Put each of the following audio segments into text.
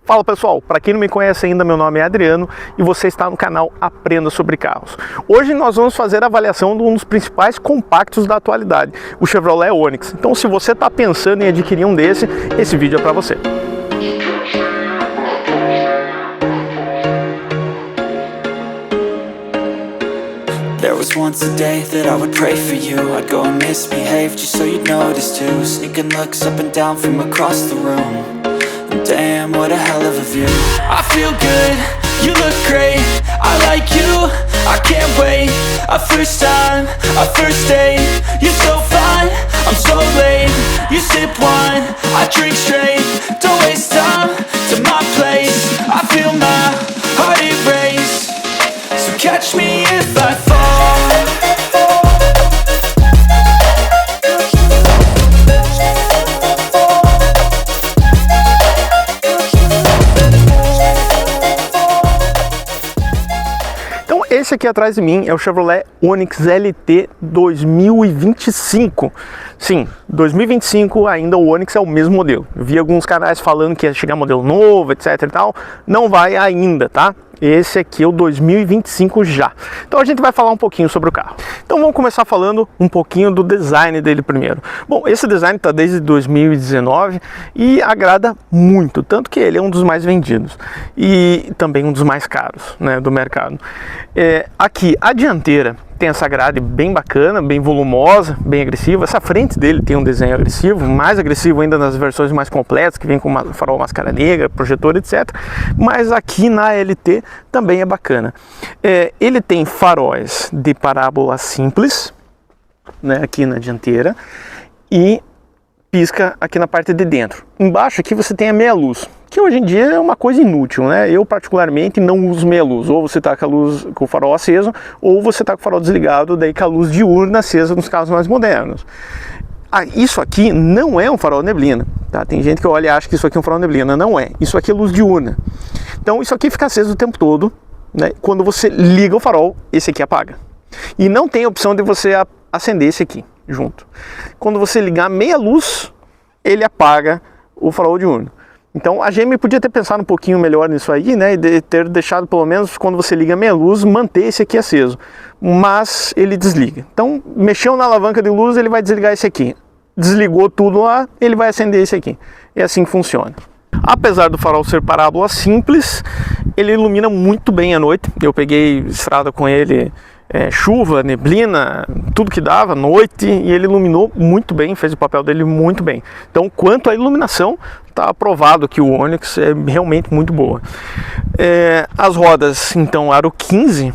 Fala pessoal, para quem não me conhece ainda, meu nome é Adriano e você está no canal Aprenda sobre Carros. Hoje nós vamos fazer a avaliação de um dos principais compactos da atualidade, o Chevrolet Onix. Então se você está pensando em adquirir um desse, esse vídeo é para você. There was once a day that I would pray for you. I'd go and misbehave just so you'd notice too. Sneaking looks up and down from across the room. Damn, what a hell of a view. I feel good, you look great. I like you, I can't wait. A first time, a first date. You're so fine, I'm so late. You sip wine, I drink straight. Don't waste time to my place. I feel my heart erase. So catch me if I fall. Esse aqui atrás de mim é o Chevrolet Onix LT 2025. Sim, 2025 ainda o Onix é o mesmo modelo. Eu vi alguns canais falando que ia chegar modelo novo, etc e tal. Não vai ainda, tá? Esse aqui é o 2025 já. Então a gente vai falar um pouquinho sobre o carro. Então vamos começar falando um pouquinho do design dele primeiro. Bom, esse design está desde 2019 e agrada muito, tanto que ele é um dos mais vendidos e também um dos mais caros, né, do mercado. Aqui a dianteira tem essa grade bem bacana, bem volumosa, bem agressiva. Essa frente dele tem um desenho agressivo, mais agressivo ainda nas versões mais completas, que vem com farol máscara negra, projetor, etc. Mas aqui na LT também é bacana. Ele tem faróis de parábola simples, né, aqui na dianteira, e pisca aqui na parte de dentro. Embaixo aqui você tem a meia luz, que hoje em dia é uma coisa inútil, né? Eu particularmente não uso meia luz, ou você tá com a luz com o farol aceso, ou você tá com o farol desligado, daí com a luz diurna acesa nos carros mais modernos. Isso aqui não é um farol neblina, tá? Tem gente que olha e acha que isso aqui é um farol neblina, não é. Isso aqui é luz diurna. Então isso aqui fica aceso o tempo todo, né? Quando você liga o farol, esse aqui apaga. E não tem a opção de você acender esse aqui junto. Quando você ligar meia luz, ele apaga o farol diurno. Então a GM podia ter pensado um pouquinho melhor nisso aí, né, e ter deixado pelo menos quando você liga meia luz, manter esse aqui aceso, mas ele desliga. Então mexeu na alavanca de luz, ele vai desligar esse aqui. Desligou tudo lá, ele vai acender esse aqui. É assim que funciona. Apesar do farol ser parábola simples, ele ilumina muito bem à noite. Eu peguei estrada com ele, chuva, neblina, tudo que dava, noite, e ele iluminou muito bem, fez o papel dele muito bem. Então, quanto à iluminação, está provado que o Onix é realmente muito boa. As rodas, então, aro 15,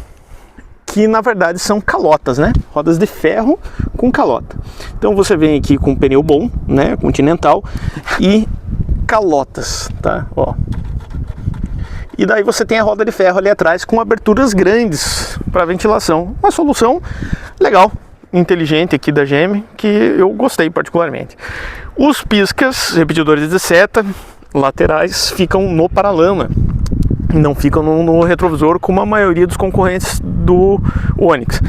que na verdade são calotas, né? Rodas de ferro com calota. Então você vem aqui com um pneu bom, né? Continental, e calotas, tá? Ó. E daí você tem a roda de ferro ali atrás com aberturas grandes para ventilação. Uma solução legal, inteligente aqui da GM, que eu gostei particularmente. Os piscas, repetidores de seta, laterais, ficam no paralama. Não ficam no retrovisor como a maioria dos concorrentes do Onix.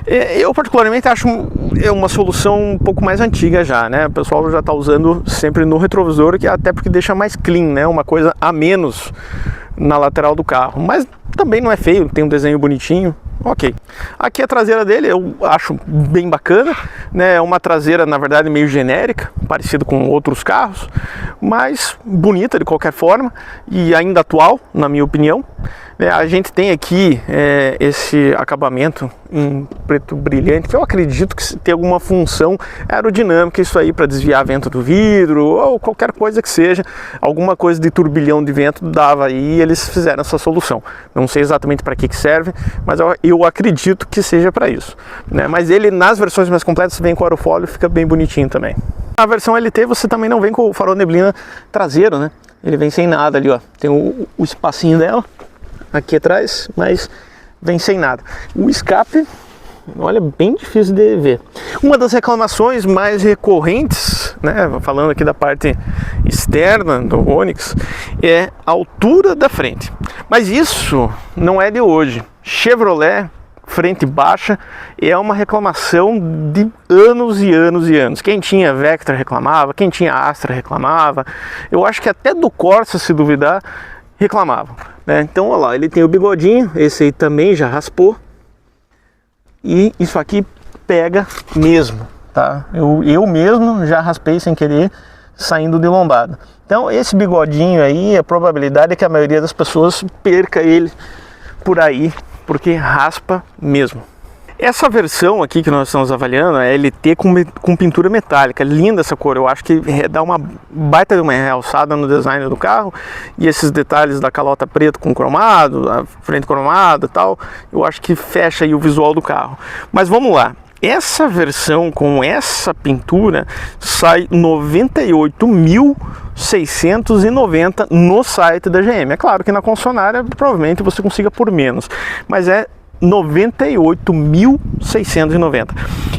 Eu particularmente acho uma solução um pouco mais antiga já, né? O pessoal já está usando sempre no retrovisor, que até porque deixa mais clean, né? Uma coisa a menos na lateral do carro, mas também não é feio, tem um desenho bonitinho, ok. Aqui a traseira dele eu acho bem bacana, né? É uma traseira na verdade meio genérica, parecida com outros carros, mas bonita de qualquer forma e ainda atual, na minha opinião. A gente tem aqui esse acabamento em preto brilhante, que eu acredito que tem alguma função aerodinâmica, isso aí para desviar vento do vidro ou qualquer coisa que seja, alguma coisa de turbilhão de vento dava aí e eles fizeram essa solução. Não sei exatamente para que serve, mas eu acredito que seja para isso, né? Mas ele nas versões mais completas vem com aerofólio, fica bem bonitinho também. Na versão LT você também não vem com o farol neblina traseiro, né? Ele vem sem nada ali, ó. Tem o espacinho dela aqui atrás, mas vem sem nada. O escape, olha, bem difícil de ver. Uma das reclamações mais recorrentes, né, falando aqui da parte externa do Onix, é a altura da frente. Mas isso não é de hoje. Chevrolet frente baixa, é uma reclamação de anos e anos e anos. Quem tinha Vectra reclamava, quem tinha Astra reclamava, eu acho que até do Corsa, se duvidar, reclamavam, né? Então, olha lá, ele tem o bigodinho, esse aí também já raspou, e isso aqui pega mesmo, tá? Eu mesmo já raspei sem querer, saindo de lombada. Então, esse bigodinho aí, a probabilidade é que a maioria das pessoas perca ele por aí, porque raspa mesmo. Essa versão aqui que nós estamos avaliando é LT com pintura metálica. Linda essa cor, eu acho que dá uma baita de uma realçada no design do carro. E esses detalhes da calota preta com cromado, a frente cromada e tal, eu acho que fecha aí o visual do carro. Mas vamos lá. Essa versão com essa pintura sai R$ 98.690 no site da GM. É claro que na concessionária provavelmente você consiga por menos, mas é R$ 98.690.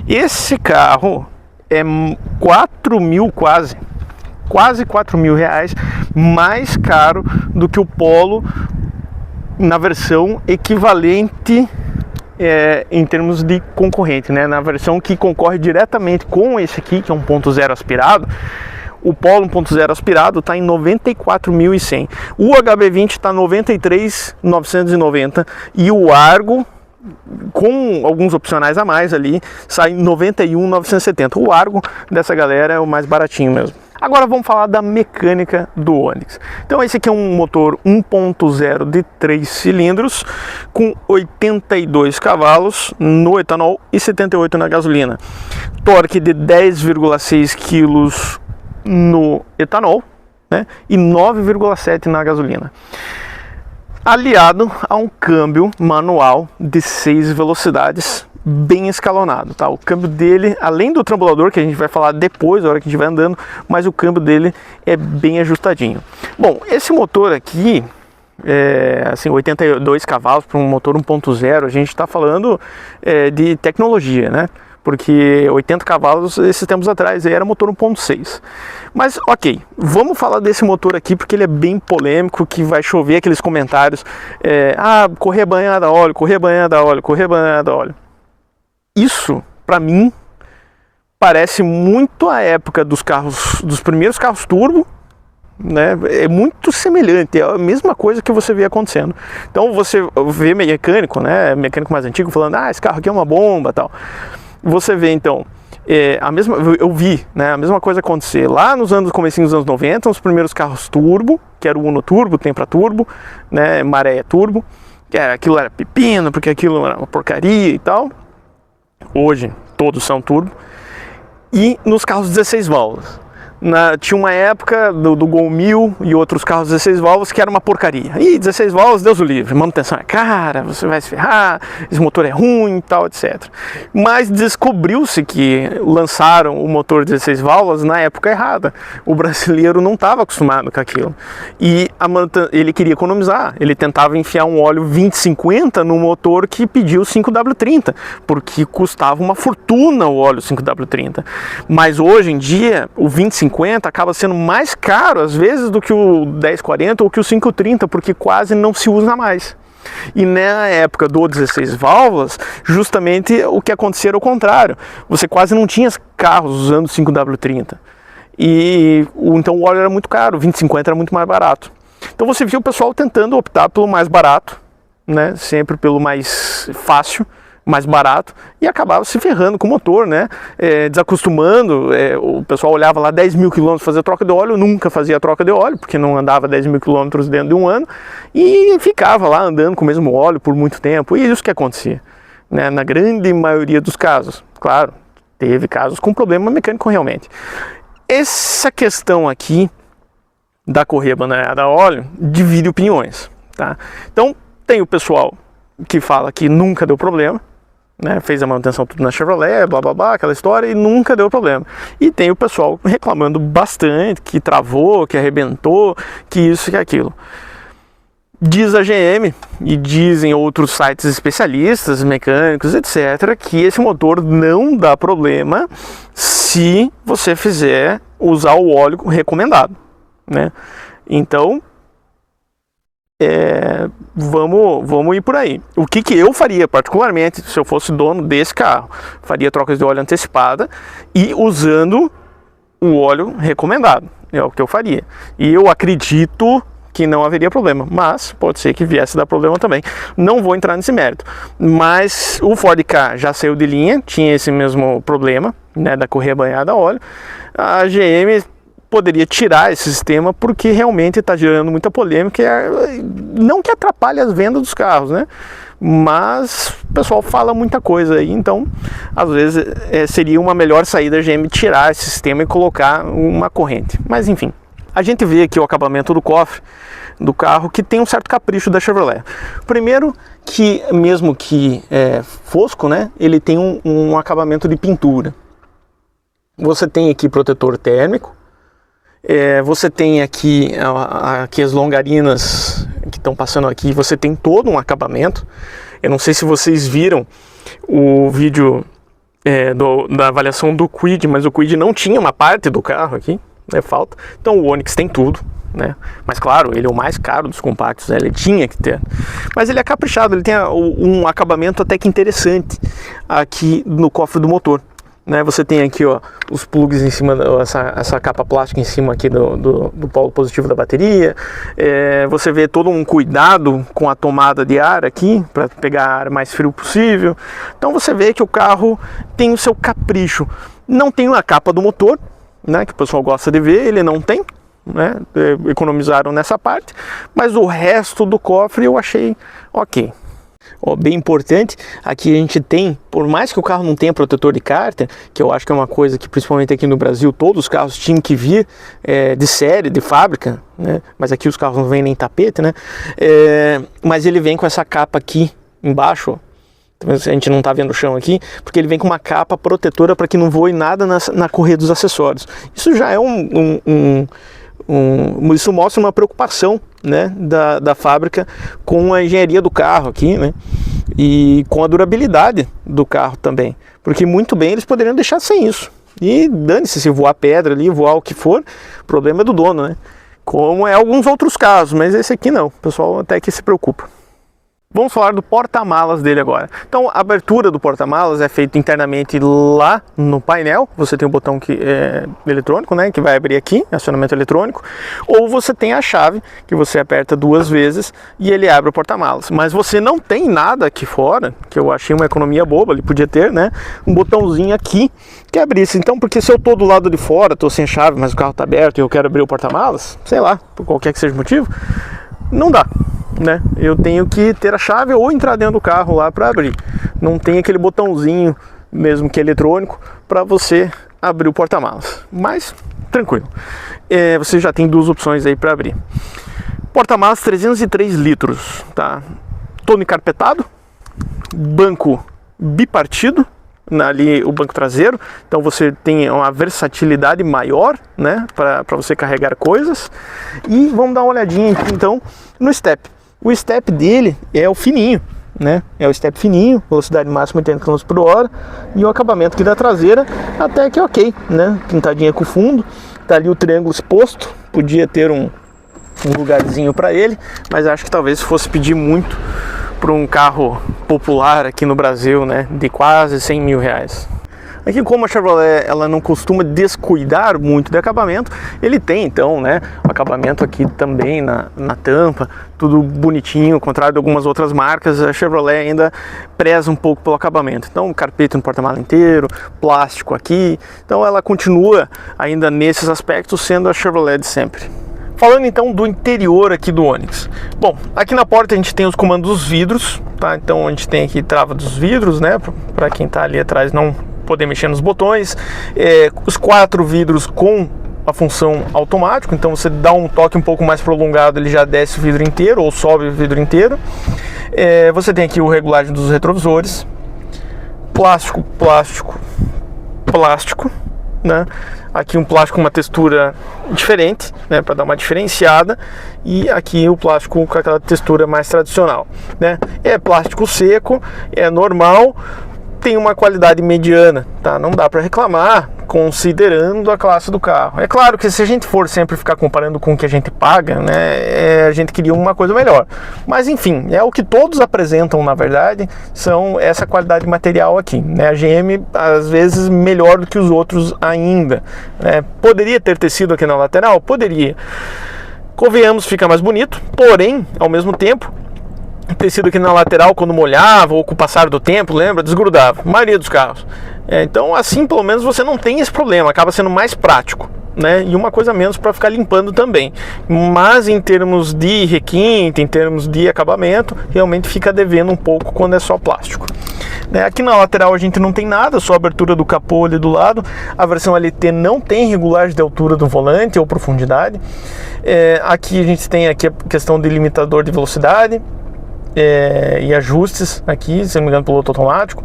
Esse carro é 4 mil quase R$ 4 mil mais caro do que o Polo na versão equivalente. Em termos de concorrente, né? Na versão que concorre diretamente com esse aqui, que é 1.0 aspirado, o Polo 1.0 aspirado está em 94.100, o HB20 está 93.990 e o Argo, com alguns opcionais a mais ali, sai 91.970. O Argo dessa galera é o mais baratinho mesmo. Agora vamos falar da mecânica do Onix. Então esse aqui é um motor 1.0 de 3 cilindros com 82 cavalos no etanol e 78 na gasolina. Torque de 10,6 kg no etanol, né, e 9,7 na gasolina. Aliado a um câmbio manual de 6 velocidades bem escalonado, tá? O câmbio dele, além do trambulador, que a gente vai falar depois, na hora que a gente vai andando, mas o câmbio dele é bem ajustadinho. Bom, esse motor aqui, assim, 82 cavalos para um motor 1.0, a gente está falando de tecnologia, né? Porque 80 cavalos, esses tempos atrás, era motor 1.6. Mas, ok, vamos falar desse motor aqui, porque ele é bem polêmico, que vai chover aqueles comentários, correr banhada a óleo, correr banhada a óleo, correr banhada a óleo. Isso, para mim, parece muito a época dos primeiros carros turbo, né? É muito semelhante, é a mesma coisa que você vê acontecendo. Então você vê mecânico, né? Mecânico mais antigo falando, esse carro aqui é uma bomba, tal. Você vê então, eu vi, né, a mesma coisa acontecer lá nos comecinhos dos anos 90, os primeiros carros turbo, que era o Uno Turbo, Tempra Turbo, né, Maré Turbo, que aquilo era pepino, porque aquilo era uma porcaria e tal. Hoje todos são turbo. E nos carros 16 válvulas. Tinha uma época do Gol 1000 e outros carros 16 válvulas que era uma porcaria. E 16 válvulas, Deus o livre, manutenção é cara, você vai se ferrar, esse motor é ruim e tal, etc. Mas descobriu-se que lançaram o motor 16 válvulas na época errada. O brasileiro não estava acostumado com aquilo. E ele queria economizar, ele tentava enfiar um óleo 2050 no motor que pediu 5W30, porque custava uma fortuna o óleo 5W30. Mas hoje em dia, o 2050 acaba sendo mais caro às vezes do que o 1040 ou que o 530, porque quase não se usa mais. E na época do 16 válvulas, justamente o que acontecia era o contrário. Você quase não tinha carros usando 5W30. Então o óleo era muito caro, o 2050 era muito mais barato. Então você via o pessoal tentando optar pelo mais barato, né? Sempre pelo mais fácil, mais barato, e acabava se ferrando com o motor, né? Desacostumando, o pessoal olhava lá 10 mil quilômetros fazer troca de óleo, nunca fazia troca de óleo, porque não andava 10 mil quilômetros dentro de um ano, e ficava lá andando com o mesmo óleo por muito tempo, e isso que acontecia, né? Na grande maioria dos casos. Claro, teve casos com problema mecânico realmente. Essa questão aqui da correia banhada a óleo divide opiniões, tá? Então, tem o pessoal que fala que nunca deu problema, né, fez a manutenção tudo na Chevrolet, blá blá blá, aquela história, e nunca deu problema. E tem o pessoal reclamando bastante, que travou, que arrebentou, que isso, que aquilo. Diz a GM, e dizem outros sites especialistas, mecânicos, etc., que esse motor não dá problema se você fizer usar o óleo recomendado, né? Então, vamos ir por aí. O que eu faria particularmente, se eu fosse dono desse carro? Faria trocas de óleo antecipada e usando o óleo recomendado, é o que eu faria. E eu acredito que não haveria problema, mas pode ser que viesse a dar problema também. Não vou entrar nesse mérito, mas o Ford Ka já saiu de linha, tinha esse mesmo problema, né, da correia banhada a óleo. A GM poderia tirar esse sistema porque realmente está gerando muita polêmica, não que atrapalhe as vendas dos carros, né? Mas o pessoal fala muita coisa aí, então às vezes seria uma melhor saída a GM tirar esse sistema e colocar uma corrente. Mas enfim, a gente vê aqui o acabamento do cofre do carro que tem um certo capricho da Chevrolet. Primeiro que mesmo que fosco, né, ele tem um acabamento de pintura. Você tem aqui protetor térmico. Você tem aqui as longarinas que estão passando aqui, você tem todo um acabamento. Eu não sei se vocês viram o vídeo da avaliação do Kwid, mas o Kwid não tinha uma parte do carro aqui, falta. Então o Onix tem tudo, né? Mas claro, ele é o mais caro dos compactos, né? Ele tinha que ter. Mas ele é caprichado, ele tem um acabamento até que interessante aqui no cofre do motor. Né, você tem aqui, ó, os plugs em cima, essa capa plástica em cima aqui do polo positivo da bateria. Você vê todo um cuidado com a tomada de ar aqui, para pegar ar mais frio possível. Então você vê que o carro tem o seu capricho. Não tem a capa do motor, né, que o pessoal gosta de ver, ele não tem. Né, economizaram nessa parte, mas o resto do cofre eu achei ok. Bem importante, aqui a gente tem, por mais que o carro não tenha protetor de cárter, que eu acho que é uma coisa que principalmente aqui no Brasil todos os carros tinham que vir de série, de fábrica, né? Mas aqui os carros não vêm nem tapete, né? Mas ele vem com essa capa aqui embaixo, a gente não está vendo o chão aqui, porque ele vem com uma capa protetora para que não voe nada na correia dos acessórios. Isso já é isso mostra uma preocupação, né, da fábrica com a engenharia do carro aqui, né, e com a durabilidade do carro também, porque muito bem eles poderiam deixar sem isso e dane-se se voar pedra ali, voar o que for, o problema é do dono, né, como é alguns outros casos, mas esse aqui não, o pessoal até que se preocupa. Vamos falar do porta-malas dele agora. Então, a abertura do porta-malas é feita internamente lá no painel. Você tem um botão eletrônico, né, que vai abrir aqui, acionamento eletrônico. Ou você tem a chave, que você aperta 2 vezes e ele abre o porta-malas. Mas você não tem nada aqui fora, que eu achei uma economia boba, ele podia ter, né, um botãozinho aqui que abrisse. Então, porque se eu tô do lado de fora, tô sem chave, mas o carro tá aberto e eu quero abrir o porta-malas, sei lá, por qualquer que seja o motivo, não dá. Né? Eu tenho que ter a chave ou entrar dentro do carro lá para abrir. Não tem aquele botãozinho, mesmo que eletrônico, para você abrir o porta-malas. Mas tranquilo. Você já tem 2 opções aí para abrir. Porta-malas 303 litros, tá? Todo encarpetado, banco bipartido, ali o banco traseiro, então você tem uma versatilidade maior, né, para você carregar coisas. E vamos dar uma olhadinha aqui, então no step. O step dele é o fininho, né? É o step fininho, velocidade máxima 80 km por hora, e o acabamento aqui da traseira até que ok, né? Pintadinha com fundo, tá ali o triângulo exposto, podia ter um lugarzinho para ele, mas acho que talvez fosse pedir muito para um carro popular aqui no Brasil, né? De quase 100 mil reais. Aqui, como a Chevrolet ela não costuma descuidar muito de acabamento, ele tem então, né, o acabamento aqui também na tampa, tudo bonitinho, ao contrário de algumas outras marcas, a Chevrolet ainda preza um pouco pelo acabamento. Então, carpete no porta-mala inteiro, plástico aqui, então ela continua ainda nesses aspectos sendo a Chevrolet de sempre. Falando então do interior aqui do Onix. Bom, aqui na porta a gente tem os comandos dos vidros, tá? Então a gente tem aqui trava dos vidros, né, para quem tá ali atrás não poder mexer nos botões, os 4 vidros com a função automático, então você dá um toque um pouco mais prolongado, ele já desce o vidro inteiro ou sobe o vidro inteiro. Você tem aqui o regulagem dos retrovisores, plástico, né? Aqui um plástico com uma textura diferente, né, para dar uma diferenciada, e aqui o plástico com aquela textura mais tradicional, né? É plástico seco, é normal. tem uma qualidade mediana, tá? Não dá para reclamar, considerando a classe do carro. É claro que se a gente for sempre ficar comparando com o que a gente paga, né, a gente queria uma coisa melhor. Mas enfim, é o que todos apresentam, na verdade, são essa qualidade material aqui, né? A GM às vezes melhor do que os outros ainda, né? Poderia ter tecido aqui na lateral? Poderia. Convenhamos, fica mais bonito, porém, ao mesmo tempo, tecido aqui na lateral, quando molhava ou com o passar do tempo, lembra? Desgrudava, a maioria dos carros. Então assim pelo menos você não tem esse problema, acaba sendo mais prático, né? E uma coisa menos para ficar limpando também. Mas em termos de requinte, em termos de acabamento, realmente fica devendo um pouco quando é só plástico. Aqui na lateral a gente não tem nada, só a abertura do capô ali do lado. A versão LT não tem regulagem de altura do volante ou profundidade. Aqui a gente tem aqui a questão de limitador de velocidade. E ajustes aqui, se não me engano, piloto automático.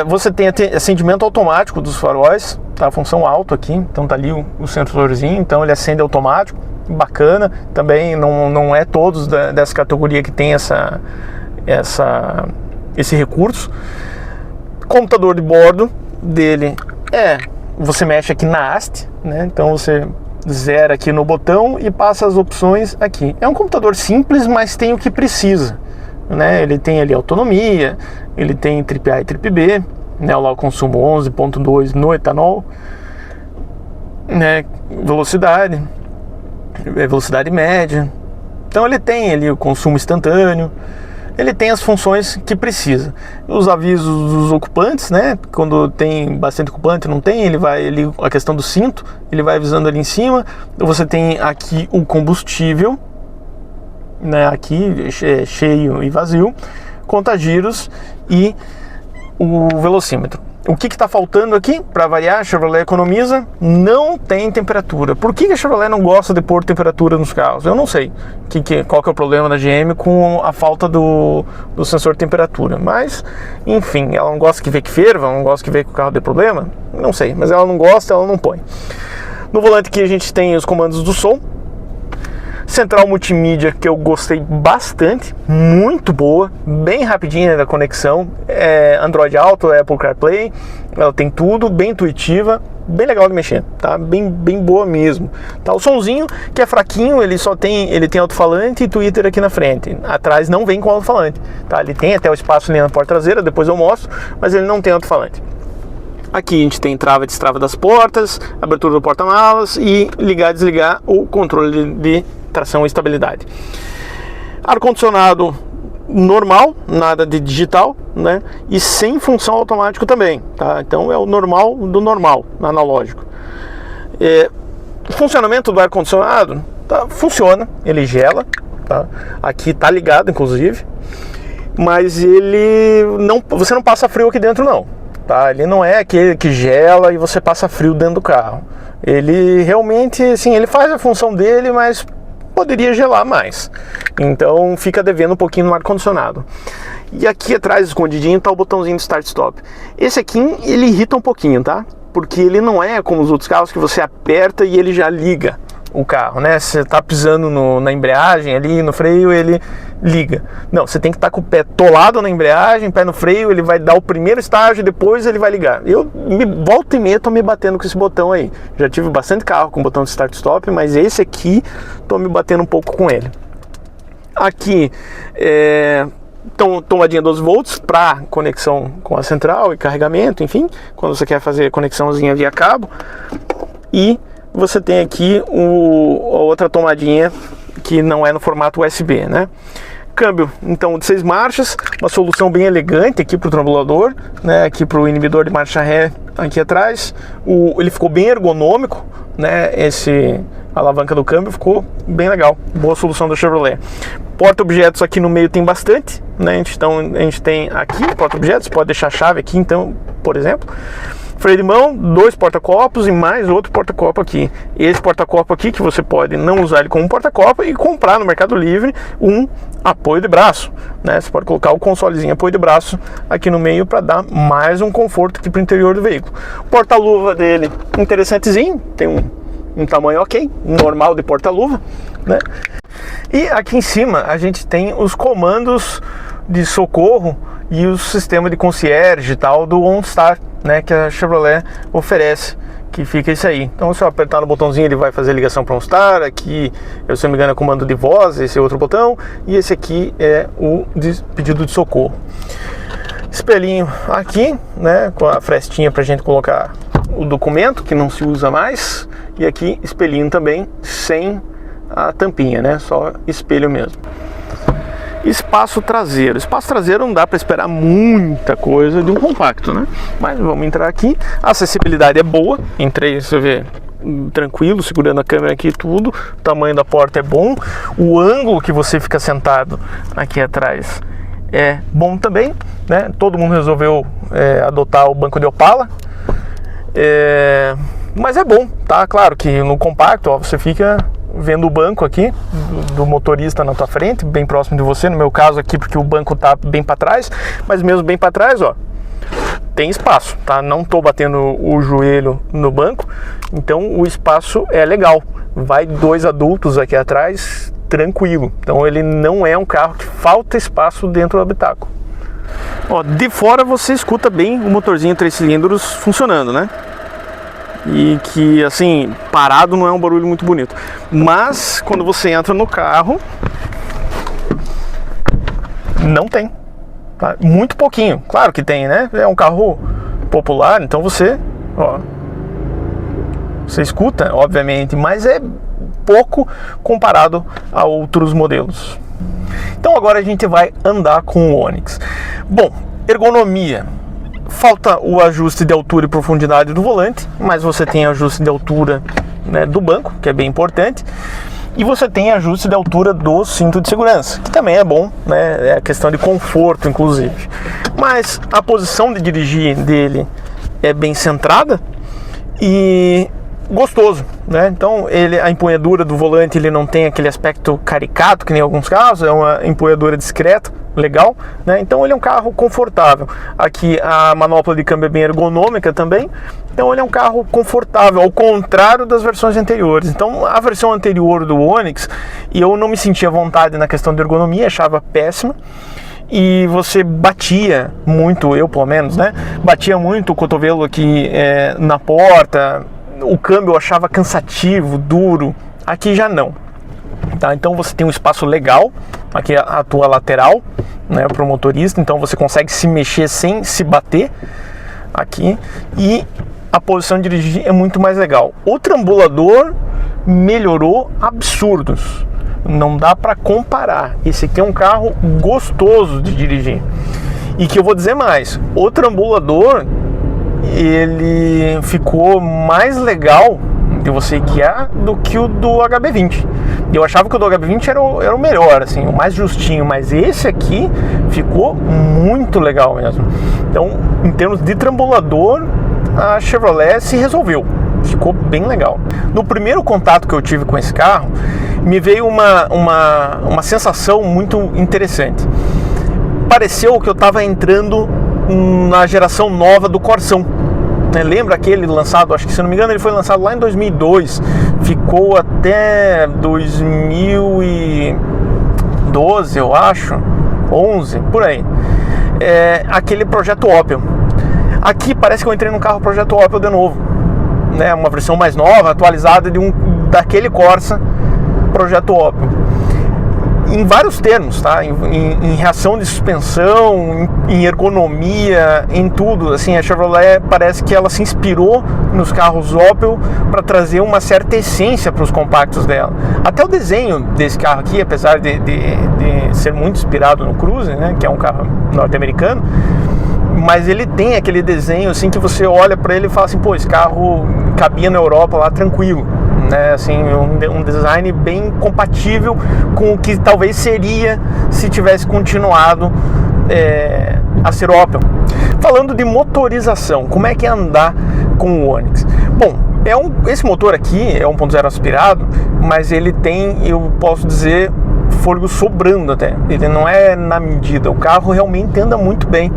Você tem acendimento automático dos faróis, tá? A função auto aqui, então tá ali o sensorzinho, então ele acende automático, bacana. Também não é todos dessa categoria que tem esse recurso. Computador de bordo dele você mexe aqui na haste, né? Então você zera aqui no botão e passa as opções aqui. É um computador simples, mas tem o que precisa, né? Ele tem ali autonomia, ele tem trip A e trip B, né? Lá o consumo 11.2 no etanol, né? Velocidade média. Então ele tem ali o consumo instantâneo. Ele tem as funções que precisa. Os avisos dos ocupantes, né? Quando tem bastante ocupante, não tem, a questão do cinto, ele vai avisando ali em cima. Você tem aqui o combustível, né? Aqui cheio e vazio, conta-giros e o velocímetro. O que está faltando aqui? Para variar, a Chevrolet economiza, não tem temperatura. Por que a Chevrolet não gosta de pôr temperatura nos carros? Eu não sei qual que é o problema da GM com a falta do sensor de temperatura. Mas, enfim, ela não gosta que ferva, não gosta que o carro dê problema? Não sei, mas ela não gosta, ela não põe. No volante aqui a gente tem os comandos do som. Central multimídia que eu gostei bastante, muito boa, bem rapidinha da conexão, Android Auto, Apple CarPlay, ela tem tudo, bem intuitiva, bem legal de mexer, tá? Bem boa mesmo. Tá? O sonzinho que é fraquinho, ele tem alto-falante e Twitter aqui na frente, atrás não vem com alto-falante, tá? Ele tem até o espaço ali na porta traseira, depois eu mostro, mas ele não tem alto-falante. Aqui a gente tem trava e destrava das portas, abertura do porta-malas e ligar e desligar o controle de tração e estabilidade. Ar-condicionado normal, nada de digital, né? E sem função automática também, tá? Então é o normal do normal, analógico. O funcionamento do ar-condicionado funciona, ele gela, tá? Aqui tá ligado, inclusive, mas você não passa frio aqui dentro não. Tá? Ele não é aquele que gela e você passa frio dentro do carro. Ele realmente, assim, ele faz a função dele, mas poderia gelar mais. Então fica devendo um pouquinho no ar-condicionado. E aqui atrás, escondidinho, está o botãozinho de start-stop. Esse aqui, ele irrita um pouquinho, tá? Porque ele não é como os outros carros que você aperta e ele já liga o carro, né? Você tá pisando na embreagem ali, no freio, ele liga. Não, você tem que estar com o pé tolado na embreagem, pé no freio, ele vai dar o primeiro estágio, depois ele vai ligar. Eu volta e meia tô me batendo com esse botão aí. Já tive bastante carro com botão de start-stop, mas esse aqui tô me batendo um pouco com ele. Aqui tomadinha 12 volts para conexão com a central e carregamento, enfim, quando você quer fazer conexãozinha via cabo. E você tem aqui a outra tomadinha que não é no formato USB, né? Câmbio, então, de 6 marchas, uma solução bem elegante aqui para o trambulador, né? Aqui para o inibidor de marcha ré aqui atrás. Ele ficou bem ergonômico, né? A alavanca do câmbio ficou bem legal, boa solução da Chevrolet. Porta-objetos aqui no meio tem bastante, né? Então a gente tem aqui porta-objetos, pode deixar a chave aqui, então, por exemplo. Freio de mão, 2 porta-copos e mais outro porta-copo aqui. Esse porta-copo aqui que você pode não usar ele como porta-copo e comprar no Mercado Livre um apoio de braço, né? Você pode colocar o consolezinho apoio de braço aqui no meio para dar mais um conforto aqui para o interior do veículo. O porta-luva dele interessantezinho, tem um tamanho ok, normal de porta-luva, né? E aqui em cima a gente tem os comandos de socorro e o sistema de concierge e tal do OnStar, né, que a Chevrolet oferece, que fica isso aí. Então se eu apertar no botãozinho ele vai fazer a ligação para OnStar, aqui, se eu não me engano, é comando de voz, esse é outro botão, e esse aqui é o de pedido de socorro. Espelhinho aqui, né, com a frestinha pra gente colocar o documento, que não se usa mais, e aqui espelhinho também, sem a tampinha, né, só espelho mesmo. Espaço traseiro. Espaço traseiro não dá para esperar muita coisa de um compacto, né? Mas vamos entrar aqui. A acessibilidade é boa. Entrei, você vê, tranquilo, segurando a câmera aqui e tudo. O tamanho da porta é bom. O ângulo que você fica sentado aqui atrás é bom também, né? Todo mundo resolveu adotar o banco de Opala. Mas é bom, tá? Claro que no compacto, ó, você fica vendo o banco aqui do motorista na tua frente, bem próximo de você, no meu caso aqui porque o banco tá bem para trás, mas mesmo bem para trás, ó, tem espaço, tá? Não tô batendo o joelho no banco, então o espaço é legal. Vai 2 adultos aqui atrás, tranquilo. Então ele não é um carro que falta espaço dentro do habitáculo. Ó, de fora você escuta bem o motorzinho 3 cilindros funcionando, né? E que, assim, parado não é um barulho muito bonito. Mas quando você entra no carro, não tem, tá? Muito pouquinho. Claro que tem, né? É um carro popular, então você escuta, obviamente, mas é pouco comparado a outros modelos. Então agora a gente vai andar com o Onix. Bom, ergonomia. Falta o ajuste de altura e profundidade do volante, mas você tem ajuste de altura, né, do banco, que é bem importante, e você tem ajuste de altura do cinto de segurança, que também é bom, né, é a questão de conforto, inclusive. Mas a posição de dirigir dele é bem centrada e gostoso, né? Então a empunhadura do volante ele não tem aquele aspecto caricato que nem em alguns carros, é uma empunhadura discreta, legal, né? Então ele é um carro confortável. Aqui a manopla de câmbio é bem ergonômica também, então ele é um carro confortável, ao contrário das versões anteriores. Então a versão anterior do Onix, eu não me sentia à vontade na questão de ergonomia, achava péssima. E você batia muito, eu pelo menos, né? Batia muito o cotovelo aqui na porta. O câmbio eu achava cansativo, duro. Aqui já não, tá? Então você tem um espaço legal aqui, a tua lateral, né, para o motorista, então você consegue se mexer sem se bater aqui, e a posição de dirigir é muito mais legal. O trambulador melhorou absurdos, não dá para comparar. Esse aqui é um carro gostoso de dirigir, e que eu vou dizer mais, o trambulador ele ficou mais legal de você guiar do que o do HB20. Eu achava que o do HB20 era o melhor, assim, o mais justinho, mas esse aqui ficou muito legal mesmo. Então, em termos de trambulador, a Chevrolet se resolveu, ficou bem legal. No primeiro contato que eu tive com esse carro, me veio uma sensação muito interessante. Pareceu que eu estava entrando na geração nova do Corsão, né? Lembra aquele lançado, acho que se não me engano ele foi lançado lá em 2002, ficou até 2012, eu acho, 11, por aí, aquele projeto Opel. Aqui parece que eu entrei num carro projeto Opel de novo, né? Uma versão mais nova, atualizada daquele Corsa projeto Opel. Em vários termos, tá? Em reação de suspensão, em ergonomia, em tudo. Assim, a Chevrolet parece que ela se inspirou nos carros Opel para trazer uma certa essência para os compactos dela. Até o desenho desse carro aqui, apesar de ser muito inspirado no Cruze, né, que é um carro norte-americano, mas ele tem aquele desenho assim que você olha para ele e fala assim, pô, esse carro cabia na Europa lá tranquilo. Né, assim, um design bem compatível com o que talvez seria se tivesse continuado a ser Opel. Falando de motorização, como é que é andar com o Onix? Bom, esse motor aqui é 1.0 aspirado, mas ele tem, eu posso dizer, fôlego sobrando até, ele não é na medida, o carro realmente anda muito bem.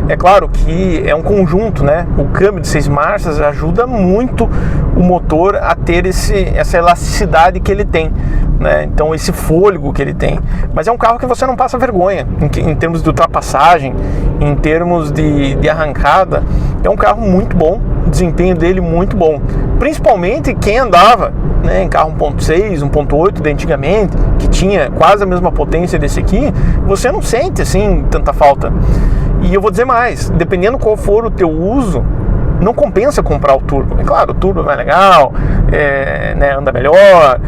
É claro que é um conjunto, né? O câmbio de 6 marchas ajuda muito o motor a ter essa elasticidade que ele tem, né? Então esse fôlego que ele tem. Mas é um carro que você não passa vergonha em termos de ultrapassagem, em termos de arrancada. É um carro muito bom, o desempenho dele muito bom. Principalmente quem andava, né, em carro 1.6, 1.8 de antigamente, que tinha quase a mesma potência desse aqui, você não sente assim tanta falta. E eu vou dizer mais, dependendo qual for o teu uso, não compensa comprar o turbo. É claro, o turbo é mais legal, né, anda melhor,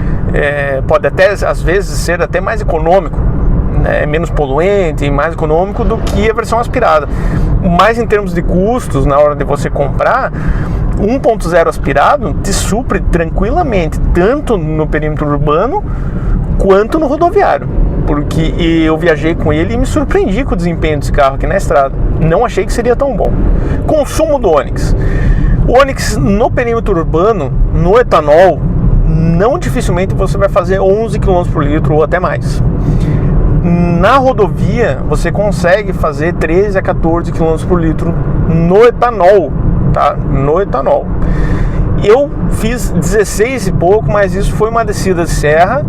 pode até às vezes ser até mais econômico, né, menos poluente e mais econômico do que a versão aspirada. Mas em termos de custos, na hora de você comprar, 1.0 aspirado te supre tranquilamente, tanto no perímetro urbano quanto no rodoviário. Porque eu viajei com ele e me surpreendi com o desempenho desse carro aqui na estrada. Não achei que seria tão bom. Consumo do Onix. O Onix no perímetro urbano, no etanol, não dificilmente você vai fazer 11 km por litro ou até mais. Na rodovia, você consegue fazer 13 a 14 km por litro no etanol, tá? No etanol. Eu fiz 16 e pouco, mas isso foi uma descida de serra,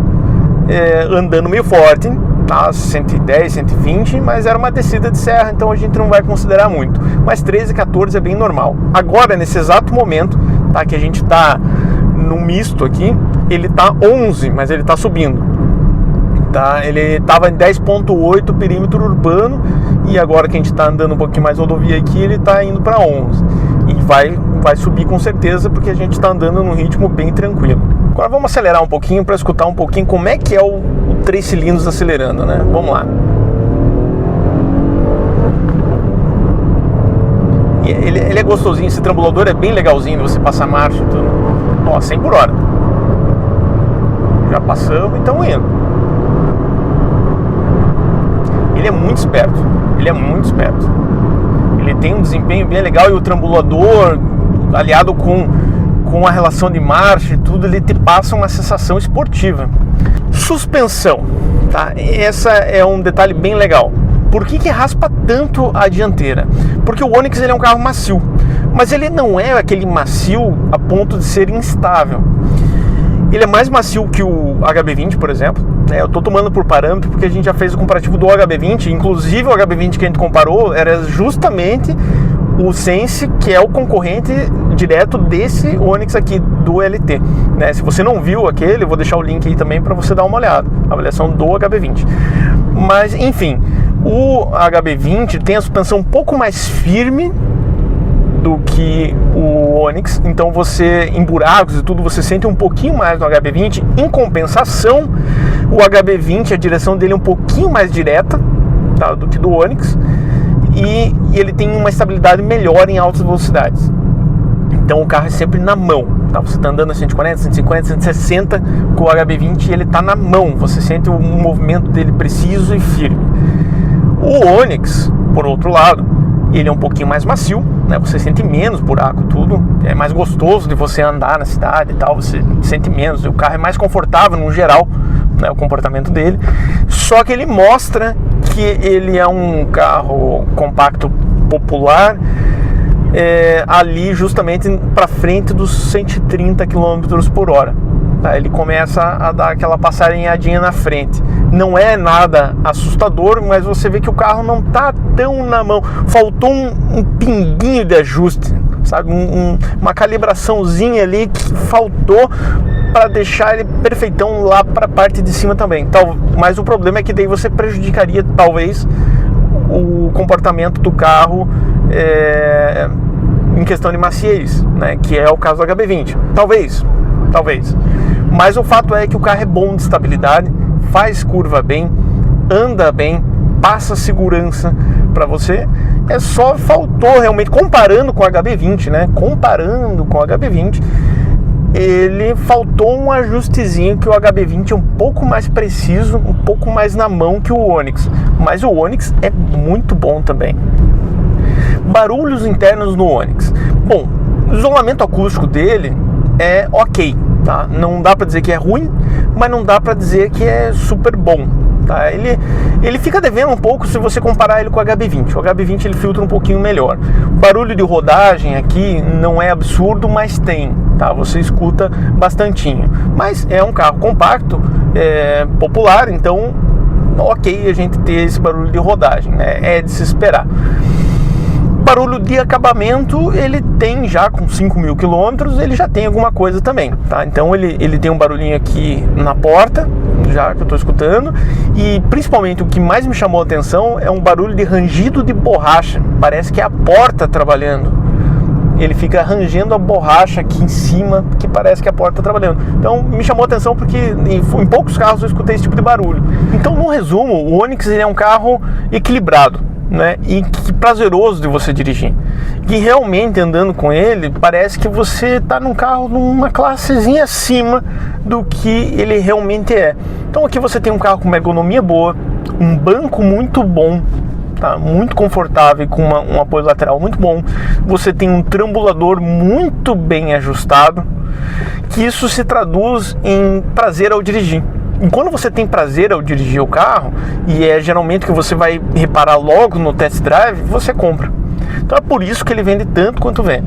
andando meio forte, tá? 110, 120, mas era uma descida de serra, então a gente não vai considerar muito. Mas 13, 14 é bem normal. Agora, nesse exato momento, tá, que a gente tá no misto aqui, ele tá 11, mas ele tá subindo. Tá? Ele estava em 10.8 perímetro urbano e agora que a gente está andando um pouquinho mais rodovia aqui, ele está indo para 11 e vai subir com certeza, porque a gente está andando num ritmo bem tranquilo. Agora vamos acelerar um pouquinho para escutar um pouquinho como é que é o 3 cilindros acelerando, né? Vamos lá. Ele é gostosinho, esse trambulador é bem legalzinho de você passar marcha e tudo. Ó, 100 por hora. Já passamos e estamos indo. Ele é muito esperto, ele tem um desempenho bem legal e o trambulador, aliado com a relação de marcha e tudo, ele te passa uma sensação esportiva. Suspensão, tá? Essa é um detalhe bem legal. Por que raspa tanto a dianteira? Porque o Onix ele é um carro macio, mas ele não é aquele macio a ponto de ser instável. Ele é mais macio que o HB20, por exemplo. Eu estou tomando por parâmetro porque a gente já fez o comparativo do HB20. Inclusive o HB20 que a gente comparou era justamente o Sense, que é o concorrente direto desse Onix aqui, do LT. Né? Se você não viu aquele, eu vou deixar o link aí também para você dar uma olhada. A avaliação do HB20. Mas, enfim, o HB20 tem a suspensão um pouco mais firme do que o Onix, então você, em buracos e tudo, você sente um pouquinho mais no HB20. Em compensação, o HB20, a direção dele é um pouquinho mais direta, tá, do que do Onix, e ele tem uma estabilidade melhor em altas velocidades. Então o carro é sempre na mão, tá? Você está andando a 140, 150, 160 com o HB20 e ele está na mão, você sente o movimento dele preciso e firme. O Onix, por outro lado, ele é um pouquinho mais macio, né? Você sente menos buraco, tudo. É mais gostoso de você andar na cidade e tal, você sente menos. O carro é mais confortável no geral, né? O comportamento dele. Só que ele mostra que ele é um carro compacto popular, ali justamente para frente dos 130 km por hora. Tá? Ele começa a dar aquela passarinhadinha na frente. Não é nada assustador, mas você vê que o carro não está tão na mão. Faltou um pinguinho de ajuste, sabe? Uma calibraçãozinha ali que faltou para deixar ele perfeitão lá para a parte de cima também. Mas o problema é que daí você prejudicaria talvez o comportamento do carro em questão de maciez, né? Que é o caso do HB20. Talvez. Mas o fato é que o carro é bom de estabilidade, faz curva bem, anda bem, passa segurança para você. Só faltou realmente, comparando com o HB20, né? Comparando com o HB20, ele faltou um ajustezinho, que o HB20 é um pouco mais preciso, um pouco mais na mão que o Onix. Mas o Onix é muito bom também. Barulhos internos no Onix. Bom, o isolamento acústico dele é ok, tá? Não dá para dizer que é ruim, mas não dá para dizer que é super bom. tá? Ele fica devendo um pouco se você comparar ele com o HB20. O HB20 ele filtra um pouquinho melhor. O barulho de rodagem aqui não é absurdo, mas tem, tá? Você escuta bastantinho. Mas é um carro compacto, popular, então ok a gente ter esse barulho de rodagem, né? É de se esperar. Barulho de acabamento ele tem já com 5.000 quilômetros, ele já tem alguma coisa também, tá? Então ele tem um barulhinho aqui na porta, já que eu estou escutando, e principalmente o que mais me chamou a atenção é um barulho de rangido de borracha, parece que é a porta trabalhando. Ele fica rangendo a borracha aqui em cima, que parece que a porta está trabalhando. Então me chamou a atenção porque em poucos carros eu escutei esse tipo de barulho. Então, no resumo, o Onix ele é um carro equilibrado, né? E que prazeroso de você dirigir. Que realmente andando com ele, parece que você está num carro numa classezinha acima do que ele realmente é. Então aqui você tem um carro com uma ergonomia boa, um banco muito bom, tá? Muito confortável, com um apoio lateral muito bom. Você tem um trambulador muito bem ajustado, que isso se traduz em prazer ao dirigir. E quando você tem prazer ao dirigir o carro, e é geralmente que você vai reparar logo no test drive, você compra. Então é por isso que ele vende tanto quanto vende.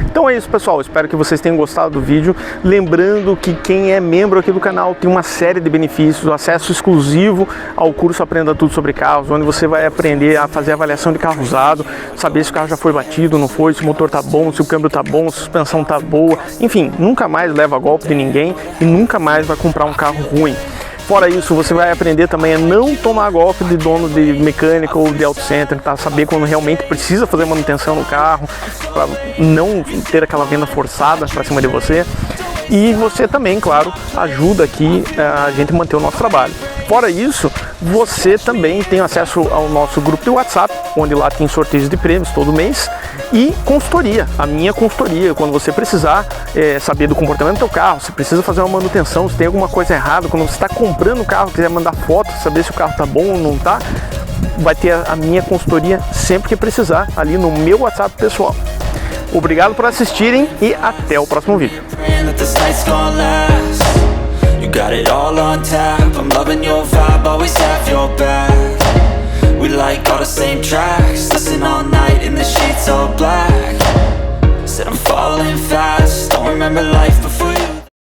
Então é isso, pessoal, espero que vocês tenham gostado do vídeo. Lembrando que quem é membro aqui do canal tem uma série de benefícios, acesso exclusivo ao curso Aprenda Tudo Sobre Carros, onde você vai aprender a fazer avaliação de carro usado, saber se o carro já foi batido, não foi, se o motor tá bom, se o câmbio tá bom, se a suspensão tá boa, enfim, nunca mais leva golpe de ninguém e nunca mais vai comprar um carro ruim. Fora isso, você vai aprender também a não tomar golpe de dono de mecânica ou de auto center, tá? Saber quando realmente precisa fazer manutenção no carro, para não ter aquela venda forçada para cima de você. E você também, claro, ajuda aqui a gente manter o nosso trabalho. Fora isso, você também tem acesso ao nosso grupo de WhatsApp, onde lá tem sorteios de prêmios todo mês, e consultoria, a minha consultoria, quando você precisar saber do comportamento do seu carro, se precisa fazer uma manutenção, se tem alguma coisa errada, quando você está comprando o carro, quiser mandar foto, saber se o carro está bom ou não está, vai ter a minha consultoria sempre que precisar, ali no meu WhatsApp pessoal. Obrigado por assistirem e até o próximo vídeo. You got it all on tap, I'm loving your vibe, always have your back. We like all the same tracks, listen all night in the sheets all black. Said I'm falling fast, don't remember life before